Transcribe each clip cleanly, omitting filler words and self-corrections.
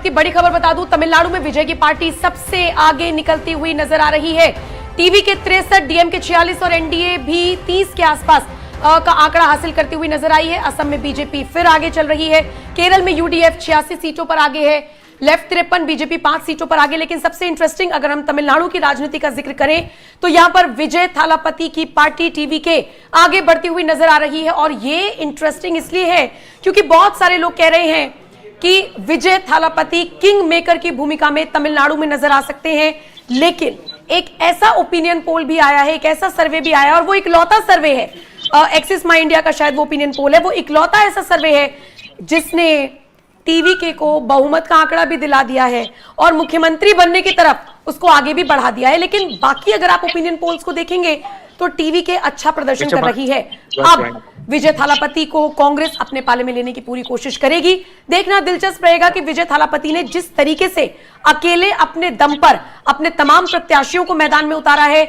वक्त की बड़ी खबर बता दूं, तमिलनाडु में विजय की पार्टी सबसे आगे निकलती हुई नजर आ रही है। टीवी के 63, डीएमके 46 और एनडीए भी 30 के आसपास का आंकड़ा हासिल करती हुई नजर आई है। असम में बीजेपी फिर आगे चल रही है। केरल में यूडीएफ 86 सीटों पर आगे है। लेफ्ट 53, बीजेपी 5 सीटों पर आगे। लेकिन सबसे इंटरेस्टिंग अगर हम तमिलनाडु की राजनीति का जिक्र करें तो यहां पर विजय थालापति की पार्टी टीवी के आगे बढ़ती हुई नजर आ रही है। और ये इंटरेस्टिंग इसलिए है क्योंकि बहुत सारे लोग कह रहे हैं कि विजय थालापति किंग मेकर की भूमिका में तमिलनाडु में नजर आ सकते हैं। लेकिन एक ऐसा ओपिनियन पोल भी आया है, एक ऐसा सर्वे भी आया, और वो इकलौता सर्वे है, एक्सिस माई इंडिया का शायद वो ओपिनियन पोल है, वो इकलौता ऐसा सर्वे है जिसने टीवी के को बहुमत का आंकड़ा भी दिला दिया है और मुख्यमंत्री बनने की तरफ उसको आगे भी बढ़ा दिया है। लेकिन बाकी अगर आप ओपिनियन पोल्स को देखेंगे तो टीवी के अच्छा प्रदर्शन कर रही है। अब विजय थालापति को कांग्रेस अपने पाले में लेने की पूरी कोशिश करेगी। देखना दिलचस्प रहेगा कि विजय थालापति ने जिस तरीके से अकेले अपने दम पर अपने तमाम प्रत्याशियों को मैदान में उतारा है,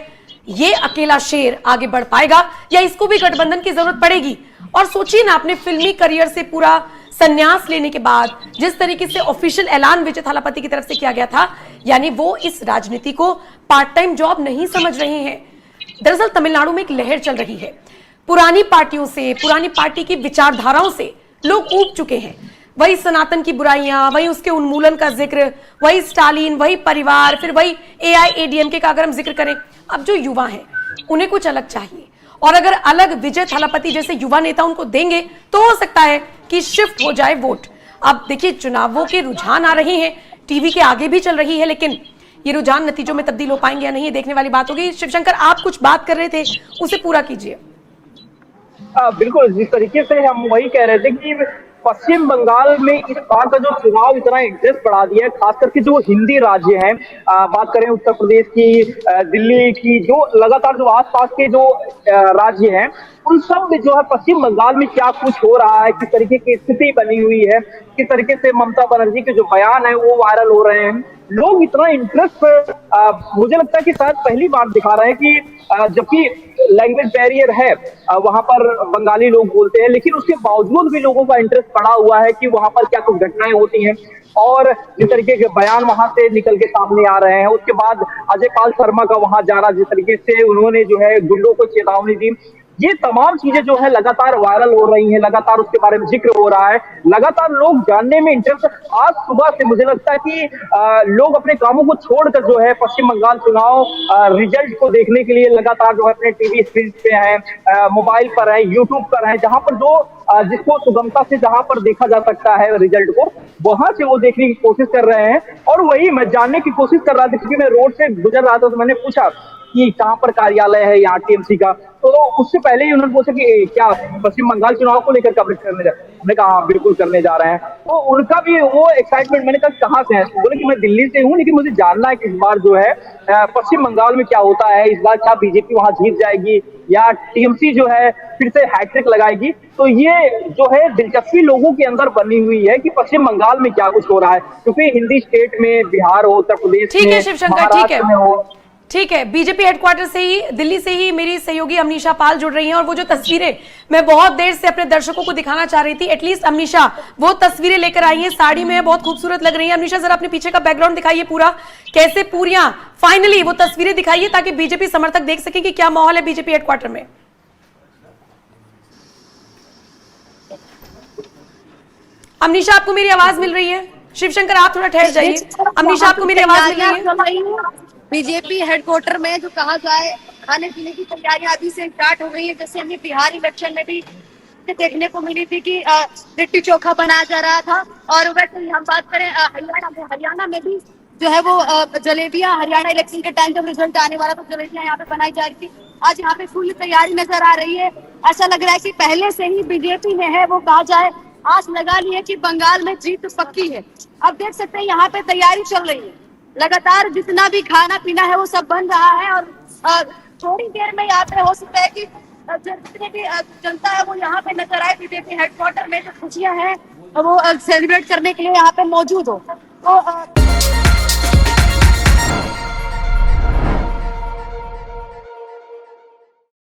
ये अकेला शेर आगे बढ़ पाएगा या इसको भी गठबंधन की जरूरत पड़ेगी। और सोचिए ना, अपने फिल्मी करियर से पूरा संन्यास लेने के बाद जिस तरीके से ऑफिशियल ऐलान विजय थालापति की तरफ से किया गया था, यानी वो इस राजनीति को पार्ट टाइम जॉब नहीं समझ रहे हैं। दरअसल तमिलनाडु में एक लहर चल रही है। पुरानी पार्टियों से, पुरानी पार्टी की विचारधाराओं से लोग ऊब चुके हैं। वही सनातन की बुराइयां, वही उसके उन्मूलन का जिक्र, वही स्टालिन, वही परिवार, फिर वही एआईएडीएमके का अगर हम जिक्र करें। अब जो युवा हैं उन्हें कुछ अलग चाहिए, और अगर अलग विजय थालापति जैसे युवा नेता उनको देंगे तो हो सकता है कि शिफ्ट हो जाए वोट। अब देखिए, चुनावों के रुझान आ रहे हैं, टीवी के आगे भी चल रही है, लेकिन ये रुझान नतीजों में तब्दील हो पाएंगे या नहीं, देखने वाली बात होगी। शिवशंकर, आप कुछ बात कर रहे थे, उसे पूरा कीजिए। बिल्कुल, जिस तरीके से हम वही कह रहे थे कि पश्चिम बंगाल में इस बार का जो चुनाव इतना इंटरेस्ट बढ़ा दिया है, खास करके जो हिंदी राज्य हैं, बात करें उत्तर प्रदेश की, दिल्ली की, जो लगातार जो आसपास के जो राज्य हैं, उन सब में जो है पश्चिम बंगाल में क्या कुछ हो रहा है, किस तरीके की स्थिति बनी हुई है, किस तरीके से ममता बनर्जी के जो बयान है वो वायरल हो रहे हैं। लोग इतना इंटरेस्ट मुझे लगता है कि शायद पहली बार दिखा रहे हैं कि जबकि लैंग्वेज बैरियर है, वहां पर बंगाली लोग बोलते हैं, लेकिन उसके बावजूद भी लोगों का इंटरेस्ट पड़ा हुआ है कि वहां पर क्या कुछ घटनाएं होती हैं और जिस तरीके के बयान वहां से निकल के सामने आ रहे हैं। उसके बाद अजय पाल शर्मा का वहां जाना, जिस तरीके से उन्होंने जो है गुंडों को चेतावनी दी, ये तमाम चीजें जो है लगातार वायरल हो रही हैं, लगातार उसके बारे में जिक्र हो रहा है, लगातार लोग जानने में इंटरेस्ट। आज सुबह से मुझे लगता है कि लोग अपने कामों को छोड़कर जो है पश्चिम बंगाल चुनाव रिजल्ट को देखने के लिए लगातार जो है अपने टीवी स्क्रीन पे हैं, मोबाइल पर है, यूट्यूब पर है, जहां पर जो जिसको सुगमता से जहां पर देखा जा सकता है रिजल्ट को, वहां से वो देखने की कोशिश कर रहे हैं। और वही मैं जानने की कोशिश कर रहा था, क्योंकि मैं रोड से गुजर रहा था तो मैंने पूछा कि कहां पर कार्यालय है यहाँ टीएमसी का, तो उससे पहले ही उन्होंने पूछा कि क्या पश्चिम बंगाल चुनाव को लेकर कवरेज करने जा रहे हैं। मैंने कहा हाँ, बिल्कुल करने जा रहे हैं। तो उनका भी वो एक्साइटमेंट, मैंने कहा कहाँ से है, तो बोले कि मैं दिल्ली से हूँ, लेकिन मुझे जानना है कि इस बार जो है पश्चिम बंगाल में क्या होता है, इस बार क्या बीजेपी वहां जीत जाएगी या टीएमसी जो है फिर से हैट्रिक लगाएगी। तो ये जो है दिलचस्पी लोगों के अंदर बनी हुई है कि पश्चिम बंगाल में क्या कुछ हो रहा है, क्योंकि हिंदी स्टेट में बिहार हो, उत्तर प्रदेश में, महाराष्ट्र में हो। ठीक है, बीजेपी हेडक्वार्टर से ही, दिल्ली से ही मेरी सहयोगी अमनीशा पाल जुड़ रही हैं, और वो जो तस्वीरें मैं बहुत देर से अपने दर्शकों को दिखाना चाह रही थी, एटलीस्ट अमनीशा वो तस्वीरें लेकर आई हैं, साड़ी में बहुत खूबसूरत लग रही हैं। अमनीशा, जरा अपने पीछे का बैकग्राउंड दिखाइए पूरा, कैसे पूरियां फाइनली वो तस्वीरें दिखाइए ताकि बीजेपी समर्थक देख सके कि क्या माहौल है बीजेपी हेडक्वार्टर में। अमनीशा, आपको मेरी आवाज मिल रही है? शिवशंकर, आप थोड़ा ठहर जाइए। अमनीशा, आपको मेरी आवाज मिल रही है? बीजेपी हेडक्वार्टर में जो कहा जाए खाने पीने की तैयारियां अभी से स्टार्ट हो गई है। जैसे हमें बिहार इलेक्शन में भी देखने को मिली थी कि लिट्टी चोखा बनाया जा रहा था, और वैसे हम बात करें हरियाणा में भी जो है वो जलेबियां, हरियाणा इलेक्शन के टाइम जब रिजल्ट आने वाला तो जलेबियां यहाँ पे बनाई जा रही थी। आज यहाँ पे फुल तैयारी नजर आ रही है। ऐसा लग रहा है कि पहले से ही बीजेपी ने है वो कहा जाए आस लगा ली है कि बंगाल में जीत पक्की है। अब देख सकते हैं यहाँ पे तैयारी चल रही है, लगातार जितना भी खाना पीना है वो सब बन रहा है, और थोड़ी देर में यहाँ पे हो सकता है कि जितनी भी जनता है वो यहाँ पे नजर आए, बीजेपी हेडक्वार्टर में जो खुशियां हैं वो सेलिब्रेट करने के लिए यहाँ पे मौजूद हो। तो